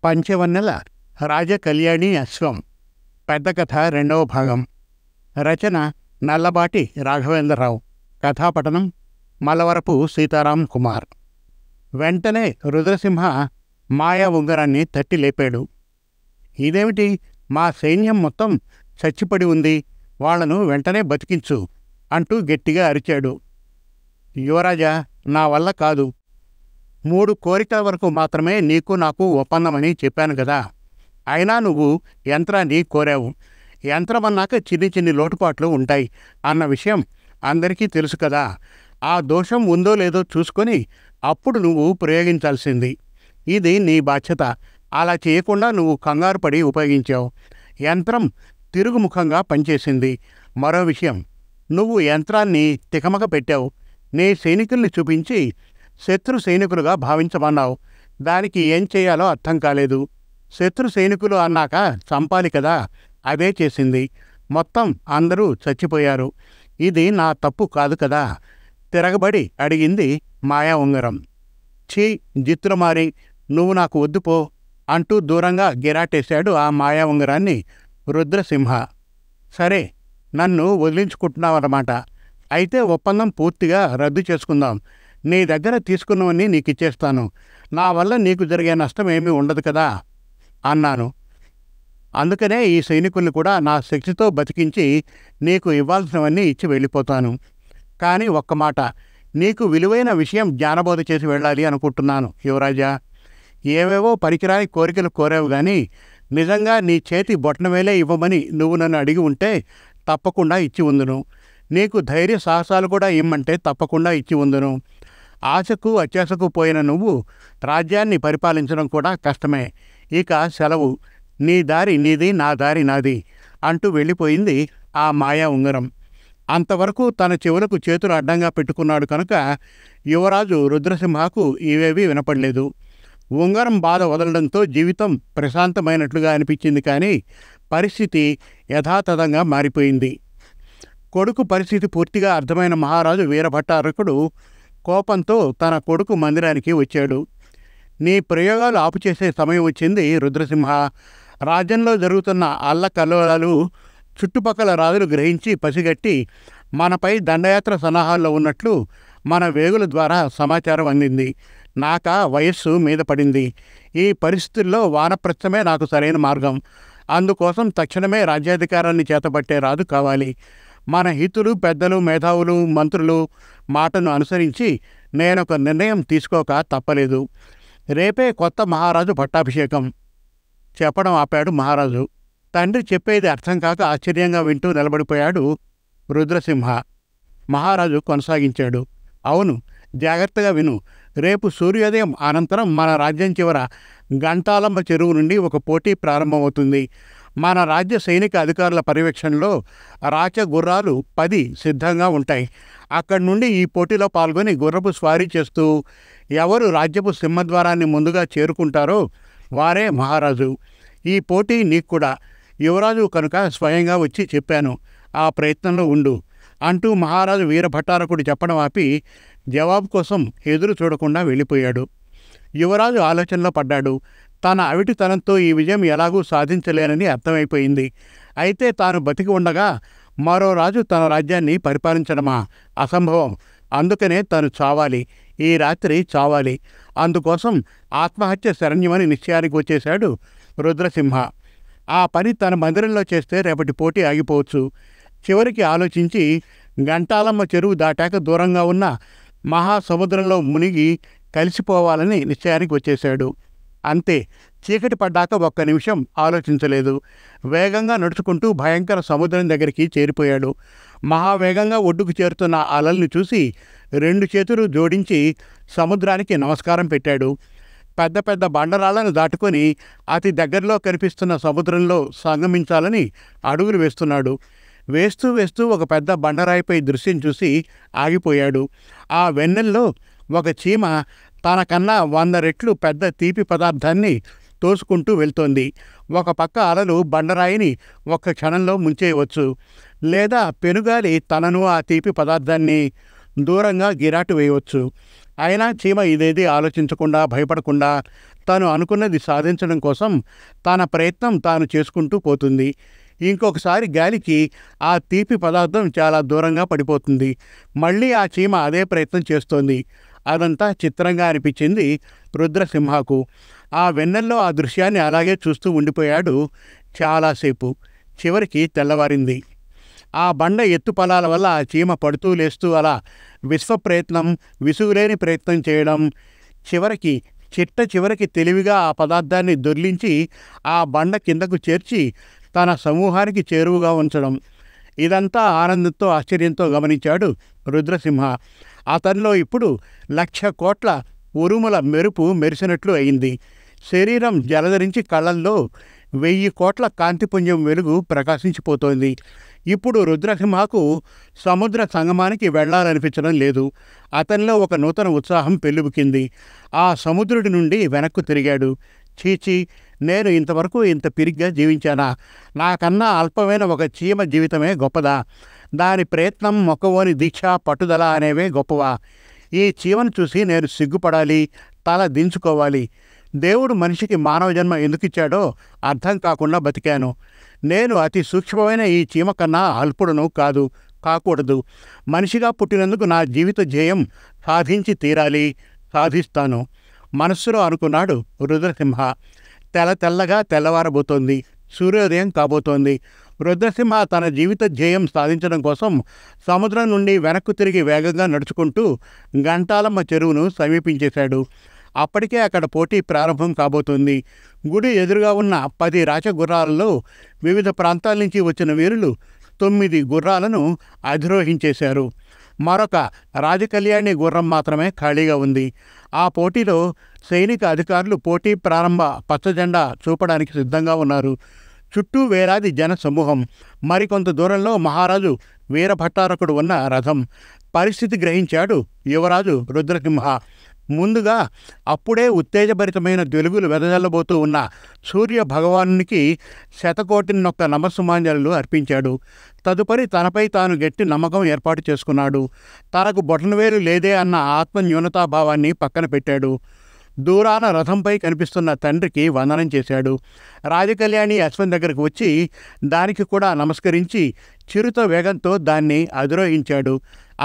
పంచవన్నెల రాజకళ్యాణి అశ్వం పెద్ద కథ రెండవ భాగం. రచన నల్లబాటి రాఘవేంద్రరావు. కథాపఠనం మలవరపు సీతారాం కుమార్. వెంటనే రుద్రసింహ మాయా ఉంగరాన్ని తట్టి లేపాడు. ఇదేమిటి, మా సైన్యం మొత్తం చచ్చిపడి ఉంది, వాళ్లను వెంటనే బతికించు అంటూ గట్టిగా అరిచాడు. యువరాజా, నా వల్ల కాదు. 3 కోరికల వరకు మాత్రమే నీకు నాకు ఒప్పందమని చెప్పాను కదా. అయినా నువ్వు యంత్రాన్ని కోరావు. యంత్రం అన్నాక చిన్ని చిన్ని లోటుపాట్లు ఉంటాయి అన్న విషయం అందరికీ తెలుసు కదా. ఆ దోషం ఉందో లేదో చూసుకొని అప్పుడు నువ్వు ప్రయోగించాల్సింది. ఇది నీ బాధ్యత. అలా చేయకుండా నువ్వు కంగారు పడి ఉపయోగించావు. యంత్రం తిరుగుముఖంగా పనిచేసింది. మరో విషయం, నువ్వు యంత్రాన్ని తికమక పెట్టావు. నీ సైనికుల్ని చూపించి శత్రు సైనికులుగా భావించమన్నావు. దానికి ఏం చేయాలో అర్థం కాలేదు. శత్రు సైనికులు అన్నాక చంపాలి కదా, అదే చేసింది. మొత్తం అందరూ చచ్చిపోయారు. ఇది నా తప్పు కాదు కదా. తిరగబడి అడిగింది మాయా ఉంగరం. ఛీ జిత్తులమారి, నువ్వు నాకు వద్దుపో అంటూ దూరంగా గిరాటేశాడు ఆ మాయా ఉంగరాన్ని రుద్రసింహ. సరే, నన్ను వదిలించుకుంటున్నావన్నమాట. అయితే ఒప్పందం పూర్తిగా రద్దు చేసుకుందాం. నీ దగ్గర తీసుకున్నవన్నీ నీకు ఇచ్చేస్తాను. నా వల్ల నీకు జరిగే నష్టం ఏమీ ఉండదు కదా అన్నాను. అందుకనే ఈ సైనికుల్ని కూడా నా శక్తితో బతికించి నీకు ఇవ్వాల్సినవన్నీ ఇచ్చి వెళ్ళిపోతాను. కానీ ఒక్క మాట, నీకు విలువైన విషయం జ్ఞానబోధ చేసి వెళ్ళాలి అనుకుంటున్నాను యువరాజా. ఏవేవో పనికిరాని కోరికలు కోరావు కానీ నిజంగా నీ చేతి బొట్టనవేలే ఇవ్వమని నువ్వు నన్ను అడిగి ఉంటే తప్పకుండా ఇచ్చి ఉందును. నీకు ధైర్య సాహసాలు కూడా ఇమ్మంటే తప్పకుండా ఇచ్చి ఉందును. ఆశకు అత్యాశకు పోయిన నువ్వు రాజ్యాన్ని పరిపాలించడం కూడా కష్టమే. ఇక సెలవు. నీ దారి నీది, నా దారి నాది అంటూ వెళ్ళిపోయింది ఆ మాయా ఉంగరం. అంతవరకు తన చెవులకు చేతులు అడ్డంగా పెట్టుకున్నాడు కనుక యువరాజు రుద్రసింహకు ఇవేవీ వినపడలేదు. ఉంగరం బాధ వదలడంతో జీవితం ప్రశాంతమైనట్లుగా అనిపించింది. కానీ పరిస్థితి యథాతథంగా మారిపోయింది. కొడుకు పరిస్థితి పూర్తిగా అర్థమైన మహారాజు వీరభట్టారకుడు కోపంతో తన కొడుకు మందిరానికి వచ్చాడు. నీ ప్రయోగాలు ఆపుచేసే సమయం వచ్చింది రుద్రసింహ. రాజ్యంలో జరుగుతున్న అల్లకల్లోలాలు చుట్టుపక్కల రాజులు గ్రహించి పసిగట్టి మనపై దండయాత్ర సన్నాహాల్లో ఉన్నట్లు మన వేగుల ద్వారా సమాచారం అందింది. నాక వయస్సు మీద పడింది. ఈ పరిస్థితుల్లో వానప్రస్థమే నాకు సరైన మార్గం. అందుకోసం తక్షణమే రాజ్యాధికారాన్ని చేతబట్టే రాజు కావాలి. మన హితులు, పెద్దలు, మేధావులు, మంత్రులు మాటను అనుసరించి నేనొక నిర్ణయం తీసుకోక తప్పలేదు. రేపే కొత్త మహారాజు పట్టాభిషేకం. చెప్పడం ఆపాడు మహారాజు. తండ్రి చెప్పేది అర్థం కాక ఆశ్చర్యంగా వింటూ నిలబడిపోయాడు రుద్రసింహ. మహారాజు కొనసాగించాడు. అవును, జాగ్రత్తగా విను. రేపు సూర్యోదయం అనంతరం మన రాజ్యం చివర గంటాలంబ చెరువు నుండి ఒక పోటీ ప్రారంభమవుతుంది. మన రాజ్య సైనిక అధికారుల పర్యవేక్షణలో రాచ గుర్రాలు 10 సిద్ధంగా ఉంటాయి. అక్కడి నుండి ఈ పోటీలో పాల్గొని గుర్రపు స్వారీ చేస్తూ ఎవరు రాజ్యపు సింహద్వారాన్ని ముందుగా చేరుకుంటారో వారే మహారాజు. ఈ పోటీ నీకు కూడా. యువరాజు కనుక స్వయంగా వచ్చి చెప్పాను. ఆ ప్రయత్నంలో ఉండు అంటూ మహారాజు వీరభట్టారకుడు చెప్పడం ఆపి జవాబు కోసం ఎదురు చూడకుండా వెళ్ళిపోయాడు. యువరాజు ఆలోచనలో పడ్డాడు. తన అవిటితనంతో ఈ విజయం ఎలాగూ సాధించలేనని అర్థమైపోయింది. అయితే తాను బతికి ఉండగా మరో రాజు తన రాజ్యాన్ని పరిపాలించడమా? అసంభవం. అందుకనే తను చావాలి, ఈ రాత్రి చావాలి. అందుకోసం ఆత్మహత్య శరణ్యమని నిశ్చయానికి వచ్చేశాడు రుద్రసింహ. ఆ పని తన మందిరంలో చేస్తే రేపటి పోటీ ఆగిపోవచ్చు. చివరికి ఆలోచించి గంటాలమ్మ చెరువు దాటాక దూరంగా ఉన్న మహాసముద్రంలో మునిగి కలిసిపోవాలని నిశ్చయానికి వచ్చేశాడు. అంతే. చీకటి పడ్డాక ఒక్క నిమిషం ఆలోచించలేదు. వేగంగా నడుచుకుంటూ భయంకర సముద్రం దగ్గరికి చేరిపోయాడు. మహావేగంగా ఒడ్డుకు చేరుతున్న అలల్ని చూసి 2 చేతులు జోడించి సముద్రానికి నమస్కారం పెట్టాడు. పెద్ద పెద్ద బండరాళ్లను దాటుకొని అతి దగ్గరలో కనిపిస్తున్న సముద్రంలో సంగమించాలని అడుగులు వేస్తున్నాడు. వేస్తూ వేస్తూ ఒక పెద్ద బండరాయిపై దృశ్యం చూసి ఆగిపోయాడు. ఆ వెన్నెల్లో ఒక చీమ తనకన్నా 100 రెట్లు పెద్ద తీపి పదార్థాన్ని తోసుకుంటూ వెళ్తోంది. ఒక పక్క అలలు బండరాయిని ఒక్క క్షణంలో ముంచేయవచ్చు, లేదా పెనుగాలి తనను ఆ తీపి పదార్థాన్ని దూరంగా గిరాటు వేయవచ్చు. అయినా చీమ ఇదేది ఆలోచించకుండా భయపడకుండా తను అనుకున్నది సాధించడం కోసం తన ప్రయత్నం తాను చేసుకుంటూ పోతుంది. ఇంకొకసారి గాలికి ఆ తీపి పదార్థం చాలా దూరంగా పడిపోతుంది. మళ్ళీ ఆ చీమ అదే ప్రయత్నం చేస్తోంది. అదంతా చిత్రంగా అనిపించింది రుద్రసింహకు. ఆ వెన్నెల్లో ఆ దృశ్యాన్ని అలాగే చూస్తూ ఉండిపోయాడు చాలాసేపు. చివరికి తెల్లవారింది. ఆ బండ ఎత్తుపలాల వల్ల ఆ చీమ పడుతూ లేస్తూ అలా విశ్వప్రయత్నం, విసుగులేని ప్రయత్నం చేయడం, చివరికి తెలివిగా ఆ పదార్థాన్ని దొర్లించి ఆ బండ కిందకు చేర్చి తన సమూహానికి చేరువుగా ఉంచడం. ఇదంతా ఆనందంతో ఆశ్చర్యంతో గమనించాడు రుద్రసింహ. అతనిలో ఇప్పుడు 1,00,000 కోట్ల ఉరుముల మెరుపు మెరిసినట్లు అయింది. శరీరం జలధరించి కళ్ళల్లో 1,000 కోట్ల కాంతిపుంజం వెలుగు ప్రకాశించిపోతోంది. ఇప్పుడు రుద్రసింహకు సముద్ర సంగమానికి వెళ్లాలనిపించడం లేదు. అతనిలో ఒక నూతన ఉత్సాహం పెల్లుబుకింది. ఆ సముద్రుడి నుండి వెనక్కు తిరిగాడు. చీచీ, నేను ఇంతవరకు ఇంత పిరిగ్గా జీవించానా? నాకన్నా అల్పమైన ఒక చీమ జీవితమే గొప్పదా? దాని ప్రయత్నం, మొక్కవోని దీక్ష, పట్టుదల అనేవే గొప్పవా? ఈ చీమను చూసి నేను సిగ్గుపడాలి, తల దించుకోవాలి. దేవుడు మనిషికి మానవ జన్మ ఎందుకిచ్చాడో అర్థం కాకుండా బతికాను. నేను అతి సూక్ష్మమైన ఈ చీమ కన్నా అల్పుడను కాకూడదు. మనిషిగా పుట్టినందుకు నా జీవిత ధ్యేయం సాధించి తీరాలి, సాధిస్తాను మనస్సులో అనుకున్నాడు రుద్రసింహ. తెల్లగా తెల్లవారబోతోంది. సూర్యోదయం కాబోతోంది. రుద్రసింహ తన జీవిత ధ్యేయం సాధించడం కోసం సముద్రం నుండి వెనక్కు తిరిగి వేగంగా నడుచుకుంటూ గంటాలమ్మ చెరువును సమీపించేశాడు. అప్పటికే అక్కడ పోటీ ప్రారంభం కాబోతుంది. గుడి ఎదురుగా ఉన్న 10 రాచగుర్రాలలో వివిధ ప్రాంతాల నుంచి వచ్చిన వీరులు 9 గుర్రాలను అధిరోహించేశారు. మరొక రాజకళ్యాణి గుర్రం మాత్రమే ఖాళీగా ఉంది. ఆ పోటీలో సైనిక అధికారులు పోటీ ప్రారంభ పచ్చజెండా చూపడానికి సిద్ధంగా ఉన్నారు. చుట్టూ వేలాది జన సమూహం. మరికొంత దూరంలో మహారాజు వీరభట్టారకుడు ఉన్న రథం. పరిస్థితి గ్రహించాడు యువరాజు రుద్రసింహ. ముందుగా అప్పుడే ఉత్తేజభరితమైన వెలుగులు వెదజల్లబోతూ ఉన్న సూర్య భగవానునికి 1,000,000 నమస్సుమాంజలు అర్పించాడు. తదుపరి తనపై తాను గట్టి నమ్మకం ఏర్పాటు చేసుకున్నాడు. తనకు బొటనవేలు లేదే అన్న ఆత్మన్యూనతాభావాన్ని పక్కన పెట్టాడు. దూరాన రథంపై కనిపిస్తున్న తండ్రికి వందనం చేశాడు. రాజకళ్యాణి అశ్వం దగ్గరకు వచ్చి దానికి కూడా నమస్కరించి చిరుత వేగంతో దాన్ని అధిరోహించాడు.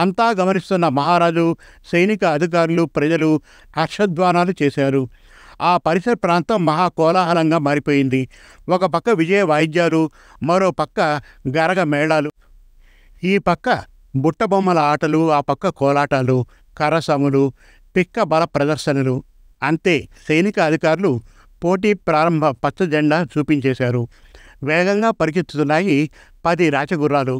అంతా గమనిస్తున్న మహారాజు, సైనిక అధికారులు, ప్రజలు హర్షధ్వానాలు చేశారు. ఆ పరిసర ప్రాంతం మహాకోలాహలంగా మారిపోయింది. ఒక పక్క విజయ వాయిద్యాలు, మరో పక్క గరగ మేళాలు. ఈ పక్క బుట్టబొమ్మల ఆటలు, ఆ పక్క కోలాటాలు, కరసములు, పిక్క బల ప్రదర్శనలు. అంతే, సైనిక అధికారులు పోటీ ప్రారంభ పచ్చజెండా చూపించేశారు. వేగంగా పరిగెత్తుతున్నాయి 10 రాచగుర్రాలు.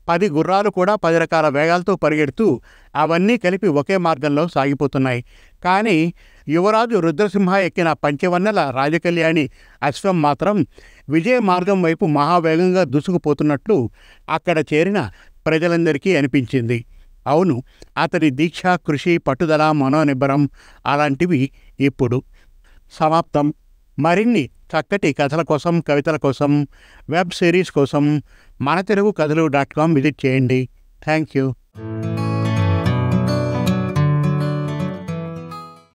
10 గుర్రాలు కూడా 10 రకాల వేగాలతో పరిగెడుతూ అవన్నీ కలిపి ఒకే మార్గంలో సాగిపోతున్నాయి. కానీ యువరాజు రుద్రసింహ ఎక్కిన పంచవన్నెల రాజకళ్యాణి అశ్వం మాత్రం విజయ మార్గం వైపు మహావేగంగా దూసుకుపోతున్నట్లు అక్కడ చేరిన ప్రజలందరికీ అనిపించింది. అవును, అతడి దీక్ష, కృషి, పట్టుదల, మనోనిబ్బరం అలాంటివి ఇప్పుడు సమాప్తం. మరిన్ని చక్కటి కథల కోసం, కవితల కోసం, వెబ్ సిరీస్ కోసం మనతెలుగుకథలు.com విజిట్ చేయండి. Thank you.